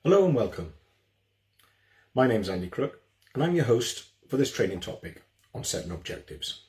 Hello and welcome. My name's Andy Crook and I'm your host for this training topic on setting objectives.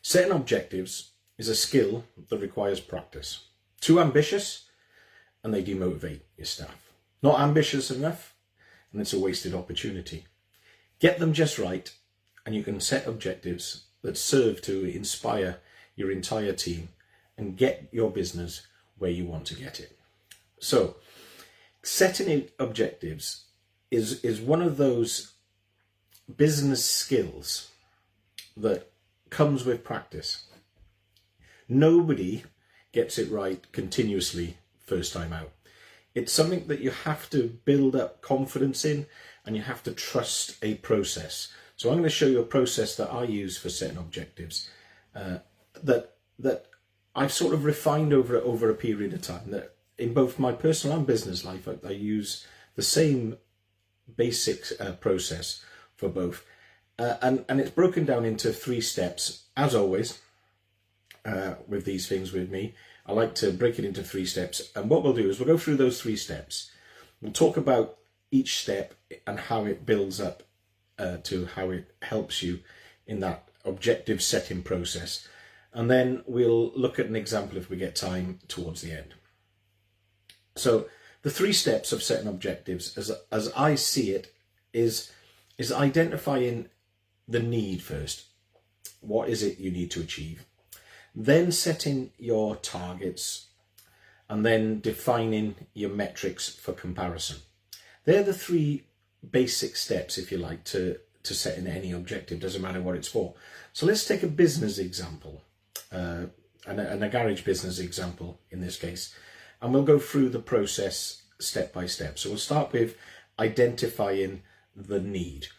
Setting objectives is a skill that requires practice. Too ambitious and they demotivate your staff. Not ambitious enough and it's a wasted opportunity. Get them just right and you can set objectives that serve to inspire your entire team and get your business where you want to get it. So, setting objectives is one of those business skills that comes with practice. Nobody gets it right continuously first time out. It's something that you have to build up confidence in and you have to trust a process. So I'm going to show you a process that I use for setting objectives that I've sort of refined over a period of time. That in both my personal and business life, I use the same basic process for both. And it's broken down into 3 steps. As always, with these things with me, I like to break it into 3 steps. And what we'll do is we'll go through those 3 steps. We'll talk about each step and how it builds up to how it helps you in that objective setting process. And then we'll look at an example if we get time towards the end. So the 3 steps of setting objectives, as I see it, is identifying the need first. What is it you need to achieve? Then setting your targets and then defining your metrics for comparison. They're the 3 basic steps, if you like, to setting any objective, doesn't matter what it's for. So let's take a business example, and a garage business example in this case. And we'll go through the process step by step. So we'll start with identifying the need.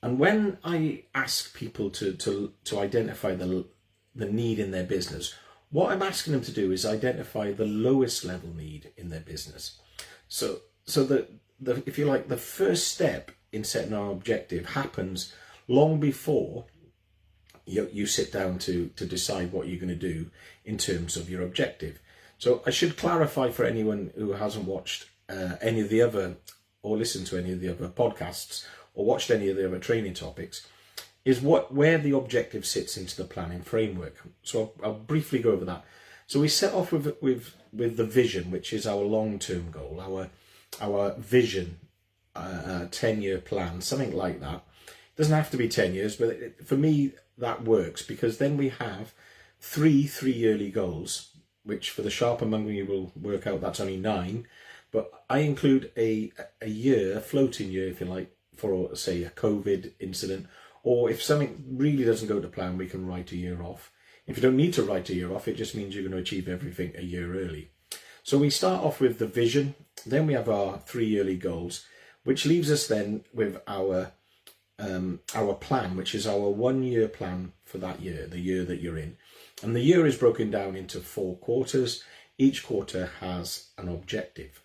And when I ask people to identify the need in their business, what I'm asking them to do is identify the lowest level need in their business. So if you like, the first step in setting our objective happens long before you sit down to decide what you're going to do in terms of your objective. So I should clarify for anyone who hasn't watched any of the other, or listened to any of the other podcasts, or watched any of the other training topics, is where the objective sits into the planning framework. So I'll briefly go over that. So we set off with the vision, which is our long-term goal, our vision, 10-year plan, something like that. It doesn't have to be 10 years, but for me that works, because then we have 3 yearly goals, which for the sharp among you will work out that's only 9, but I include a year, a floating year if you like, for say a COVID incident, or if something really doesn't go to plan, we can write a year off. If you don't need to write a year off, it just means you're going to achieve everything a year early. So we start off with the vision, then we have our 3 yearly goals, which leaves us then with our plan, which is our 1-year plan for that year, the year that you're in. And the year is broken down into 4 quarters. Each quarter has an objective.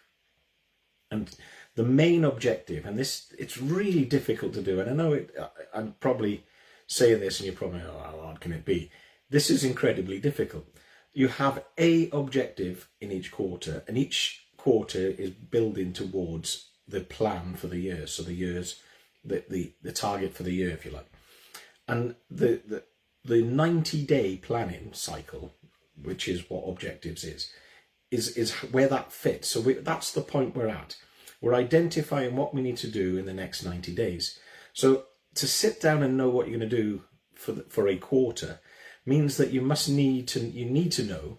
And the main objective, and it's really difficult to do, and I know I'm probably saying this and you're probably, oh, how hard can it be? This is incredibly difficult. You have a objective in each quarter, and each quarter is building towards the plan for the year. So the year's the target for the year, if you like. And the 90-day planning cycle, which is what objectives is where that fits. So that's the point we're at. We're identifying what we need to do in the next 90 days. So to sit down and know what you're going to do for a quarter means that you need to know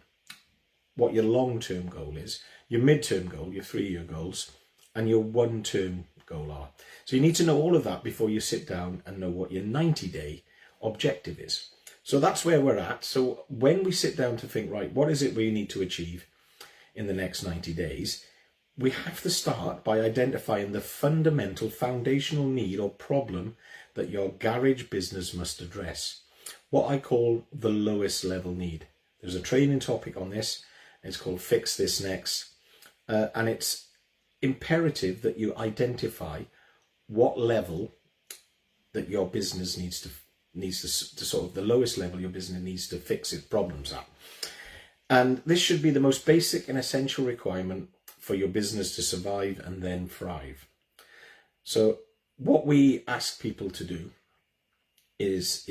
what your long-term goal is, your mid-term goal, your 3-year goals, and your 1-term goal are. So you need to know all of that before you sit down and know what your 90-day objective is. So that's where we're at. So when we sit down to think, right, what is it we need to achieve in the next 90 days? We have to start by identifying the fundamental foundational need or problem that your garage business must address. What I call the lowest level need. There's a training topic on this. It's called Fix This Next. And it's imperative that you identify what level that your business needs to sort of the lowest level your business needs to fix its problems at. And this should be the most basic and essential requirement for your business to survive and then thrive. So what we ask people to do is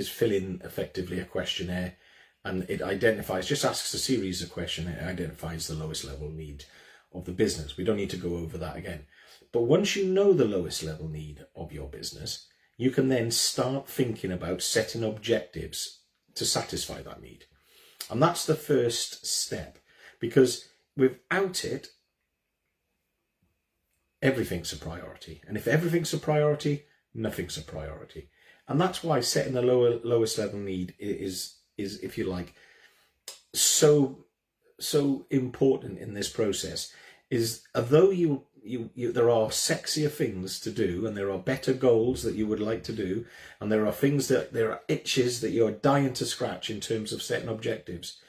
fill in effectively a questionnaire, and it identifies, just asks a series of questions, it identifies the lowest level need of the business. We don't need to go over that again. But once you know the lowest level need of your business, you can then start thinking about setting objectives to satisfy that need. And that's the first step, because without it, everything's a priority. And if everything's a priority, nothing's a priority. And that's why setting the lowest level need is, if you like, so important in this process. Is although there are sexier things to do, and there are better goals that you would like to do, and there are itches that you're dying to scratch in terms of setting objectives,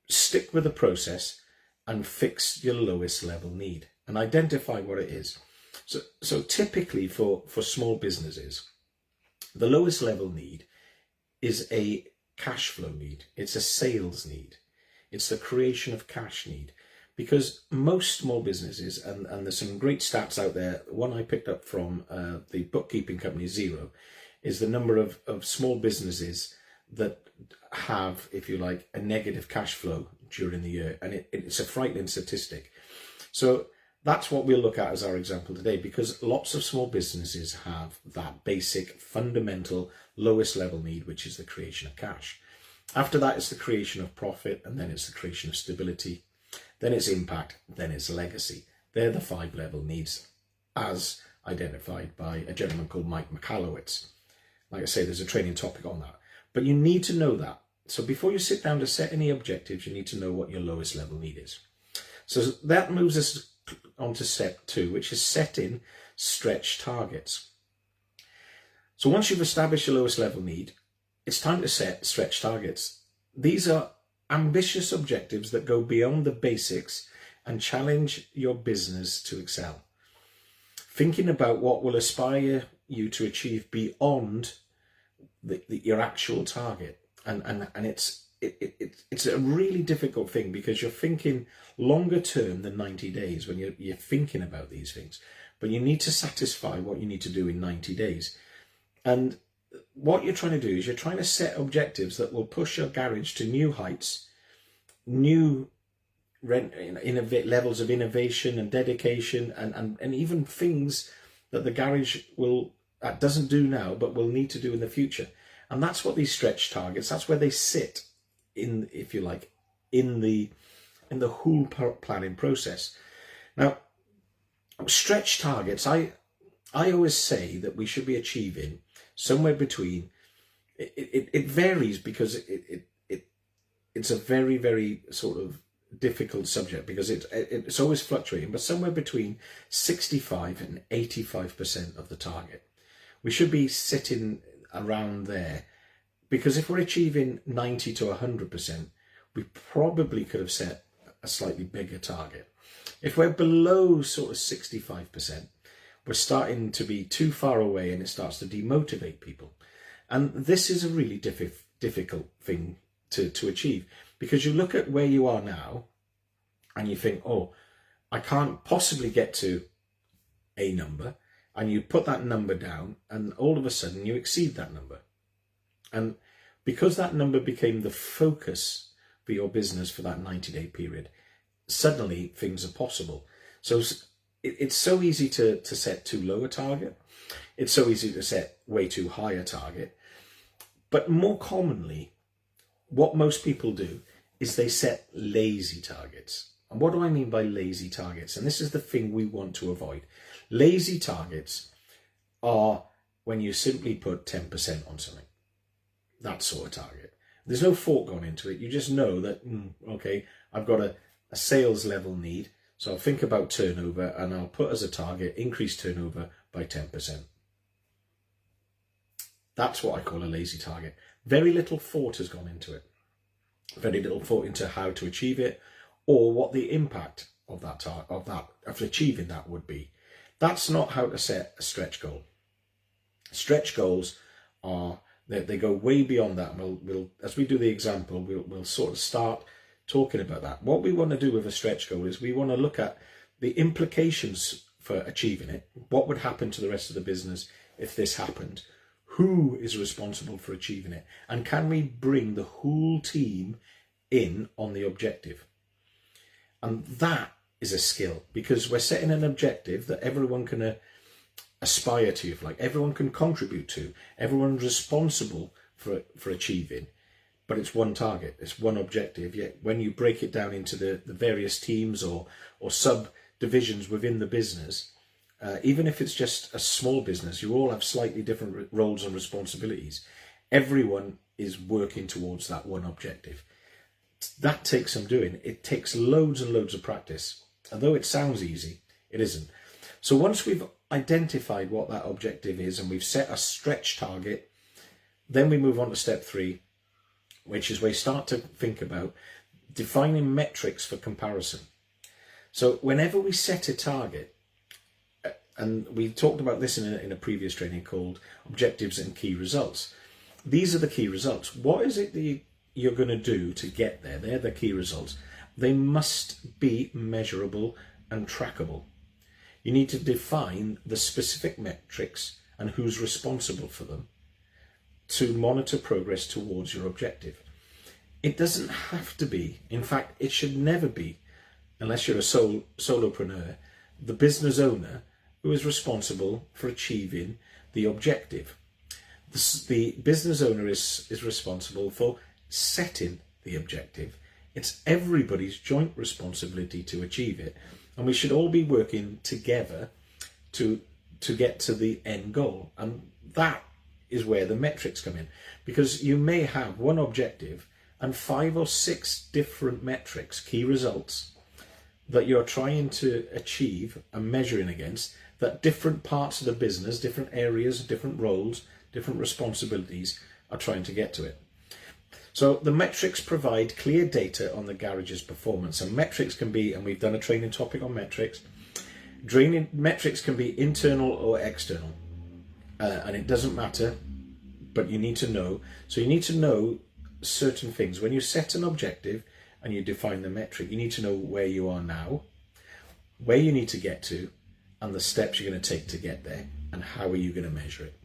stick with the process and fix your lowest level need and identify what it is. So typically for small businesses, the lowest level need is a cash flow need. It's a sales need. It's the creation of cash need. Because most small businesses, and there's some great stats out there, one I picked up from the bookkeeping company Xero, is the number of small businesses that have, if you like, a negative cash flow during the year. And it's a frightening statistic. So that's what we'll look at as our example today, because lots of small businesses have that basic, fundamental, lowest level need, which is the creation of cash. After that, it's the creation of profit, and then it's the creation of stability. Then it's impact, then it's legacy. They're the 5 level needs as identified by a gentleman called Mike Michalowicz. Like I say, there's a training topic on that. But you need to know that. So before you sit down to set any objectives, you need to know what your lowest level need is. So that moves us on to step 2, which is setting stretch targets. So once you've established your lowest level need, it's time to set stretch targets. These are ambitious objectives that go beyond the basics and challenge your business to excel. Thinking about what will inspire you to achieve beyond your actual target. And it's a really difficult thing, because you're thinking longer term than 90 days when you're thinking about these things. But you need to satisfy what you need to do in 90 days. And what you're trying to do is you're trying to set objectives that will push your garage to new heights, new levels of innovation and dedication, and even things that the garage doesn't do now but will need to do in the future. And that's what these stretch targets, that's where they sit in, if you like, in the whole planning process. Now, stretch targets, I always say that we should be achieving somewhere between, it varies, because it's a very, very sort of difficult subject, because it's always fluctuating, but somewhere between 65 and 85% of the target. We should be sitting around there, because if we're achieving 90 to 100%, we probably could have set a slightly bigger target. If we're below sort of 65%, we're starting to be too far away, and it starts to demotivate people. And this is a really difficult thing to achieve, because you look at where you are now and you think, oh, I can't possibly get to a number, and you put that number down, and all of a sudden you exceed that number. And because that number became the focus for your business for that 90-day period, suddenly things are possible. So it's so easy to set too low a target. It's so easy to set way too high a target. But more commonly, what most people do is they set lazy targets. And what do I mean by lazy targets? And this is the thing we want to avoid. Lazy targets are when you simply put 10% on something. That sort of target. There's no thought gone into it. You just know that, okay, I've got a sales level need. So I'll think about turnover, and I'll put as a target, increase turnover by 10%. That's what I call a lazy target. Very little thought has gone into it. Very little thought into how to achieve it, or what the impact of of achieving that would be. That's not how to set a stretch goal. Stretch goals are, they go way beyond that. And we'll as we do the example, we'll sort of start talking about that. What we want to do with a stretch goal is we want to look at the implications for achieving it. What would happen to the rest of the business if this happened? Who is responsible for achieving it? And can we bring the whole team in on the objective? And that is a skill, because we're setting an objective that everyone can aspire to, if like everyone can contribute to, everyone's responsible for achieving, but it's one target, it's one objective. Yet when you break it down into the various teams or subdivisions within the business, even if it's just a small business, you all have slightly different roles and responsibilities. Everyone is working towards that one objective. That takes some doing. It takes loads and loads of practice. Although it sounds easy, it isn't. So once we've identified what that objective is and we've set a stretch target, then we move on to step 3, which is where you start to think about defining metrics for comparison. So whenever we set a target, and we talked about this in a previous training called Objectives and Key Results. These are the key results. What is it that you're going to do to get there? They're the key results. They must be measurable and trackable. You need to define the specific metrics and who's responsible for them to monitor progress towards your objective. It doesn't have to be, in fact, it should never be, unless you're a solopreneur, the business owner who is responsible for achieving the objective. The business owner is responsible for setting the objective. It's everybody's joint responsibility to achieve it, and we should all be working together to get to the end goal. And that is where the metrics come in, because you may have one objective and 5 or 6 different metrics, key results, that you're trying to achieve and measuring against, that different parts of the business, different areas, different roles, different responsibilities are trying to get to it. So the metrics provide clear data on the garage's performance, and metrics can be, and we've done a training topic on metrics, metrics can be internal or external, and it doesn't matter, but you need to know. So you need to know certain things. When you set an objective and you define the metric, you need to know where you are now, where you need to get to, and the steps you're going to take to get there, and how are you going to measure it.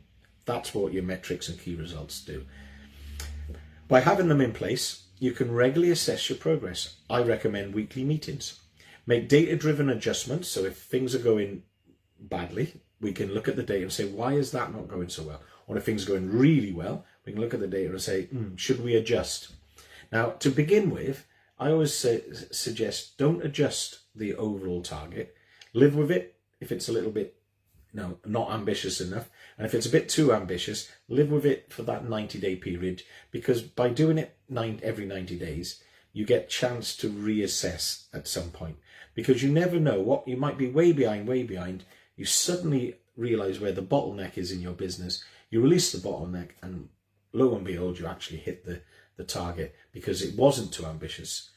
That's what your metrics and key results do. By having them in place, you can regularly assess your progress. I recommend weekly meetings. Make data-driven adjustments, so if things are going badly, we can look at the data and say, why is that not going so well? Or if things are going really well, we can look at the data and say, should we adjust? Now, to begin with, I always suggest don't adjust the overall target. Live with it if it's a little bit not ambitious enough. And if it's a bit too ambitious, live with it for that 90-day period, because by doing it every 90 days, you get chance to reassess at some point, because you never know what you might be way behind. You suddenly realize where the bottleneck is in your business. You release the bottleneck and lo and behold, you actually hit the target because it wasn't too ambitious.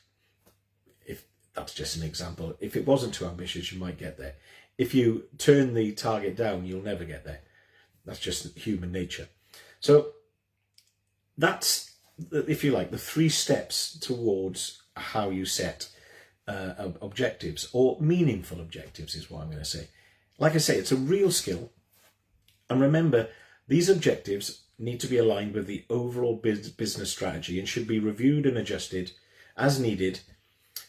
If that's just an example, if it wasn't too ambitious, you might get there. If you turn the target down, you'll never get there. That's just human nature. So that's, if you like, the 3 steps towards how you set objectives, or meaningful objectives is what I'm going to say. Like I say, it's a real skill. And remember, these objectives need to be aligned with the overall business strategy and should be reviewed and adjusted as needed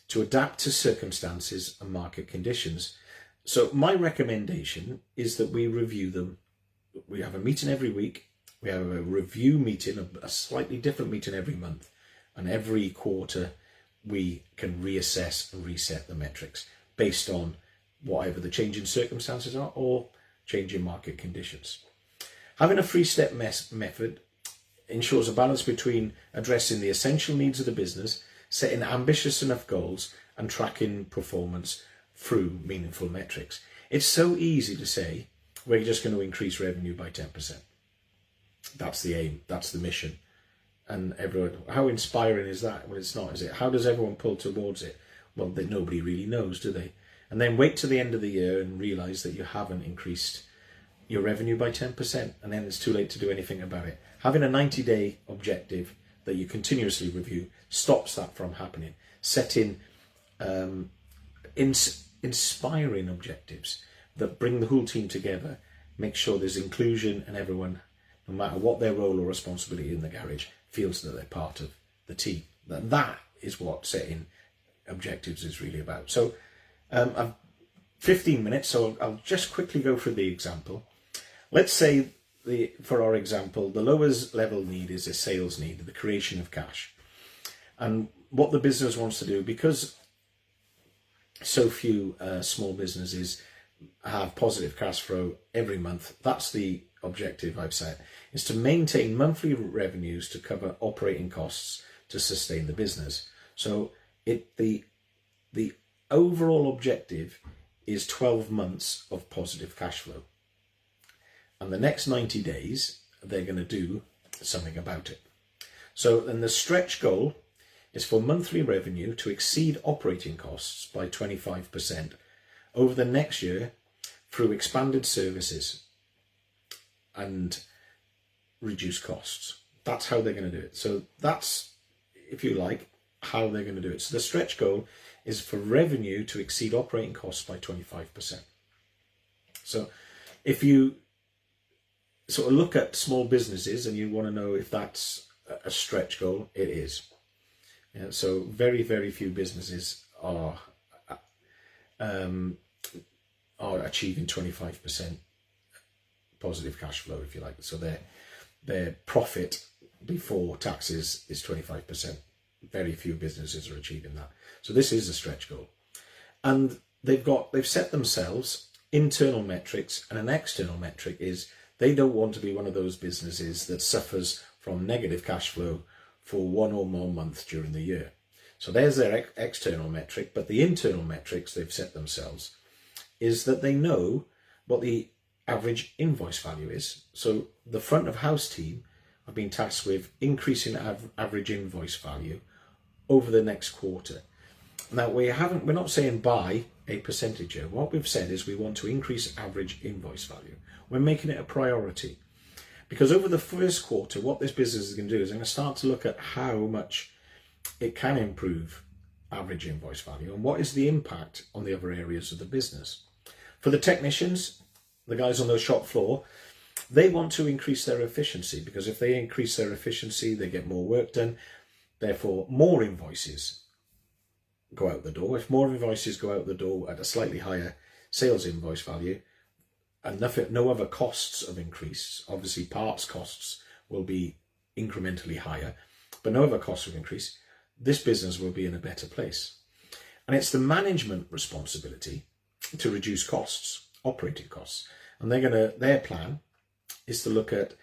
to adapt to circumstances and market conditions. So my recommendation is that we review them. We have a meeting every week. We have a review meeting, a slightly different meeting every month. And every quarter, we can reassess and reset the metrics based on whatever the changing circumstances are or changing market conditions. Having a 3-step method ensures a balance between addressing the essential needs of the business, setting ambitious enough goals, and tracking performance through meaningful metrics. It's so easy to say, we're just going to increase revenue by 10%. That's the aim, that's the mission. And everyone, how inspiring is that? Well, it's not, is it? How does everyone pull towards it? Well, nobody really knows, do they? And then wait to the end of the year and realise that you haven't increased your revenue by 10%, and then it's too late to do anything about it. Having a 90-day objective that you continuously review stops that from happening. setting inspiring objectives that bring the whole team together, make sure there's inclusion and everyone, no matter what their role or responsibility in the garage, feels that they're part of the team. That is what setting objectives is really about. So I've 15 minutes, so I'll just quickly go through the example. Let's say, for our example, the lowest level need is a sales need, the creation of cash. And what the business wants to do, because so few small businesses have positive cash flow every month, that's the objective I've set, is to maintain monthly revenues to cover operating costs to sustain the business. So the overall objective is 12 months of positive cash flow. And the next 90 days, they're going to do something about it. So then the stretch goal is for monthly revenue to exceed operating costs by 25% over the next year through expanded services and reduce costs. That's how they're going to do it. So that's, if you like, how they're going to do it. So the stretch goal is for revenue to exceed operating costs by 25%. So if you sort of look at small businesses and you want to know if that's a stretch goal, it is. Yeah, so very, very few businesses are achieving 25% positive cash flow, if you like. So their profit before taxes is 25%. Very few businesses are achieving that. So this is a stretch goal. And they've set themselves internal metrics, and an external metric is they don't want to be one of those businesses that suffers from negative cash flow for one or more months during the year. So there's their external metric, but the internal metrics they've set themselves is that they know what the average invoice value is. So the front of house team have been tasked with increasing average invoice value over the next quarter. Now we're not saying buy a percentage here. What we've said is we want to increase average invoice value. We're making it a priority. Because over the first quarter, what this business is going to do is going to start to look at how much it can improve average invoice value and what is the impact on the other areas of the business. For the technicians, the guys on the shop floor, they want to increase their efficiency, because if they increase their efficiency, they get more work done. Therefore, more invoices go out the door. If more invoices go out the door at a slightly higher sales invoice value, and no other costs have increased, obviously parts costs will be incrementally higher, but no other costs will increase, this business will be in a better place. And it's the management responsibility to reduce costs, operating costs. And their plan is to look at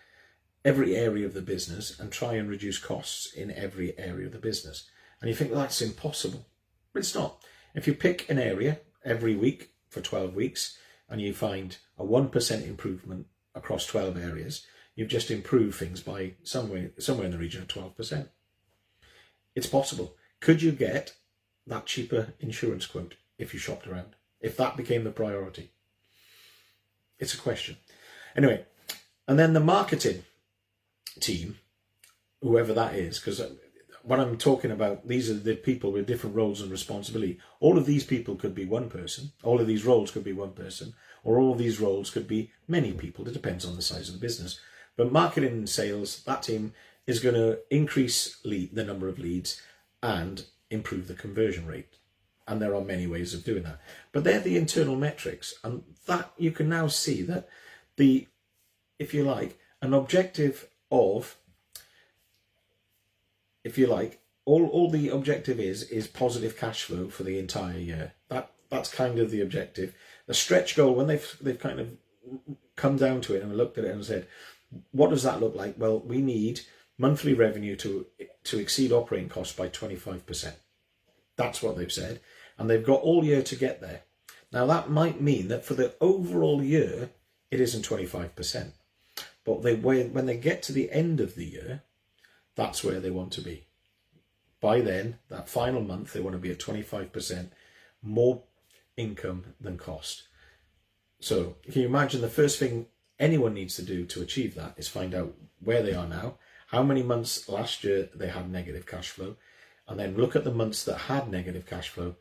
every area of the business and try and reduce costs in every area of the business. And you think, well, that's impossible. But it's not. If you pick an area every week for 12 weeks and you find a 1% improvement across 12 areas, you've just improved things by somewhere in the region of 12%. It's possible. Could you get that cheaper insurance quote if you shopped around? If that became the priority? It's a question. Anyway, and then the marketing team, whoever that is, because what I'm talking about, these are the people with different roles and responsibility. All of these people could be one person. All of these roles could be one person, or all of these roles could be many people. It depends on the size of the business. But marketing and sales, that team is going to increase the number of leads and improve the conversion rate. And there are many ways of doing that. But they're the internal metrics. And that you can now see that if you like, an objective of, if you like, all the objective is positive cash flow for the entire year. That's kind of the objective. The stretch goal, when they've kind of come down to it and looked at it and said, what does that look like? Well, we need monthly revenue to exceed operating costs by 25%. That's what they've said. And they've got all year to get there. Now, that might mean that for the overall year, it isn't 25%. But when they get to the end of the year, that's where they want to be. By then, that final month, they want to be at 25% more income than cost. So can you imagine the first thing anyone needs to do to achieve that is find out where they are now, how many months last year they had negative cash flow, and then look at the months that had negative cash flow,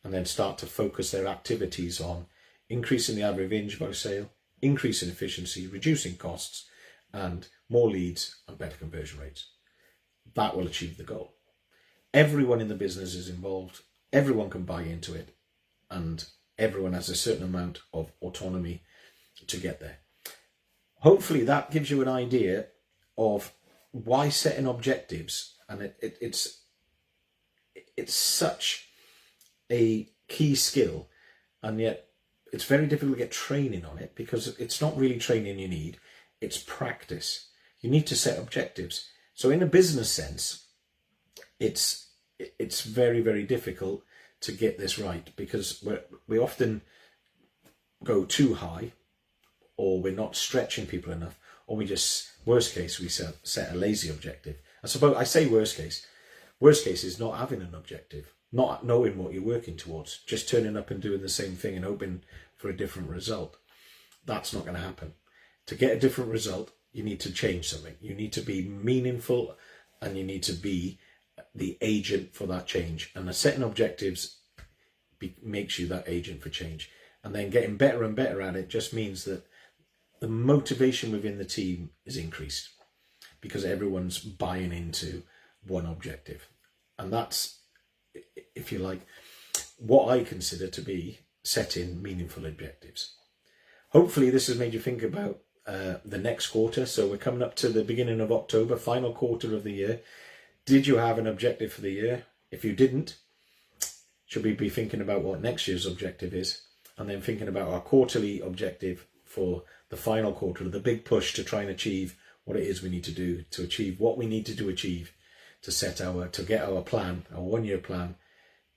and then start to focus their activities on increasing the average invoice sale, increasing efficiency, reducing costs, and more leads and better conversion rates. That will achieve the goal. Everyone in the business is involved, everyone can buy into it, and everyone has a certain amount of autonomy to get there. Hopefully that gives you an idea of why setting objectives, and it's such a key skill, and yet it's very difficult to get training on it, because it's not really training you need, it's practice. You need to set objectives. So in a business sense, it's very, very difficult to get this right, because we often go too high, or we're not stretching people enough, or we just, worst case, we set a lazy objective. I suppose I say worst case. Worst case is not having an objective, not knowing what you're working towards, just turning up and doing the same thing and hoping for a different result. That's not going to happen. To get a different result, you need to change something. You need to be meaningful, and you need to be the agent for that change. And the setting objectives makes you that agent for change. And then getting better and better at it just means that the motivation within the team is increased, because everyone's buying into one objective. And that's, if you like, what I consider to be setting meaningful objectives. Hopefully this has made you think about the next quarter. So we're coming up to the beginning of October, final quarter of the year. Did you have an objective for the year? If you didn't, should we be thinking about what next year's objective is, and then thinking about our quarterly objective for the final quarter, the big push to try and achieve what it is we need to do to achieve what we need to achieve to get our plan, our 1 year plan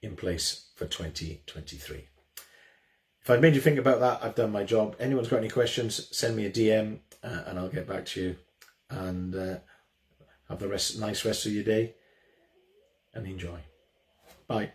in place for 2023. If I've made you think about that, I've done my job. Anyone's got any questions, send me a DM and I'll get back to you. And have the nice rest of your day and enjoy. Bye.